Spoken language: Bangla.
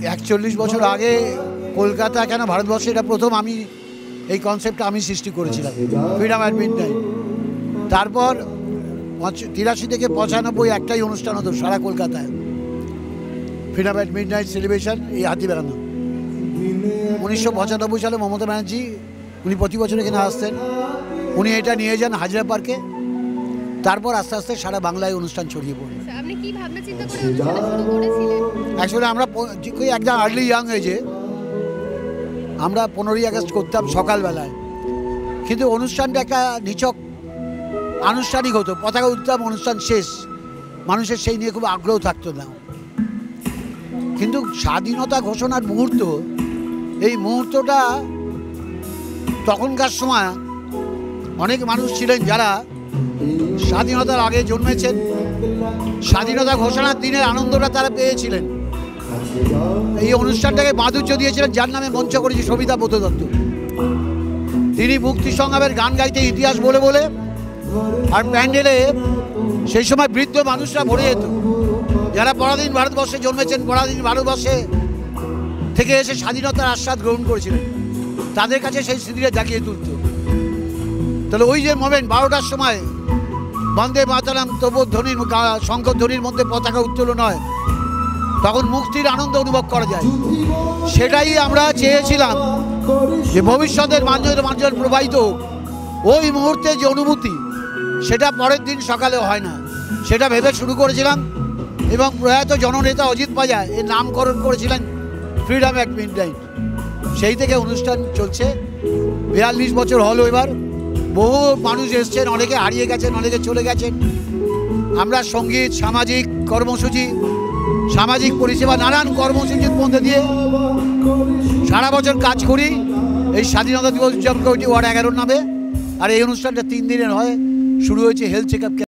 41 বছর আগে কলকাতা কেন ভারতবর্ষে এটা প্রথম আমি এই কনসেপ্টটা আমি সৃষ্টি করেছিলাম, ফ্রিডম অ্যাট মিডনাইট। তারপর 83 থেকে 95 একটাই অনুষ্ঠান হতো সারা কলকাতায়, ফ্রিডম অ্যাট মিডনাইট সেলিব্রেশন, এই হাতি বেড়ানো। 1995 সালে মমতা ব্যানার্জি, উনি প্রতি বছর এখানে আসতেন, উনি এটা নিয়ে যান হাজরা পার্কে। তারপর আস্তে আস্তে সারা বাংলায় অনুষ্ঠান ছড়িয়ে পড়ে। আপনি কি ভাবনা চিন্তা করে অনুষ্ঠানটা শুরু করেছিলেন? অ্যাকচুয়ালি আমরা একদম আর্লি ইয়াং এজে আমরা 15ই আগস্ট করতাম সকালবেলায়, কিন্তু অনুষ্ঠানটা একটা নিছক আনুষ্ঠানিক হতো, পতাকা উত্তোলন, অনুষ্ঠান শেষ, মানুষের সেই নিয়ে খুব আগ্রহ থাকতো না। কিন্তু স্বাধীনতা ঘোষণার মুহূর্ত, এই মুহূর্তটা তখনকার সময় অনেক মানুষ ছিলেন যারা স্বাধীনতার আগে জন্মেছেন, স্বাধীনতা ঘোষণার দিনের আনন্দটা তারা পেয়েছিলেন। এই অনুষ্ঠানটাকে মাধুর্য দিয়েছিলেন যার নামে মঞ্চ করেছে সবিতা ব্রত দত্ত। তিনি মুক্তি সংগ্রামের গান গাইতে ইতিহাস বলে বলে, আর প্যান্ডেলে সেই সময় বৃদ্ধ মানুষরা ভরে যেত, যারা পরাধীন ভারতবর্ষে জন্মেছেন, পরাধীন ভারতবর্ষে থেকে এসে স্বাধীনতার আস্বাদ গ্রহণ করেছিলেন, তাদের কাছে সেই স্মৃতিটা জাগিয়ে তুলত। তাহলে ওই যে মোমেন্ট 12টার সময় বন্দে মাতরম তবু ধ্বনির শঙ্কর ধ্বনির মধ্যে পতাকা উত্তোলন হয়, তখন মুক্তির আনন্দ অনুভব করা যায়। সেটাই আমরা চেয়েছিলাম যে ভবিষ্যতের মাঞ্জল প্রবাহিত ওই মুহূর্তে যে অনুভূতি, সেটা পরের দিন সকালে হয় না, সেটা ভেবে শুরু করেছিলাম। এবং প্রয়াত জননেতা অজিত পাজা এর নামকরণ করেছিলেন ফ্রিডম অ্যাট মিডনাইট। সেই থেকে অনুষ্ঠান চলছে, 42 বছর হলো এবার। বহু মানুষ এসছেন, অনেকে হারিয়ে গেছেন, অনেকে চলে গেছেন। আমরা সঙ্গীত, সামাজিক কর্মসূচি, সামাজিক পরিষেবা, নানান কর্মসূচির মধ্যে দিয়ে সারা বছর কাজ করি। এই স্বাধীনতা দিবস উদযাপন কমিটি ওয়ার্ড 11 নামে। আর এই অনুষ্ঠানটা 3 দিনের হয়, শুরু হয়েছে হেলথ চেক আপ।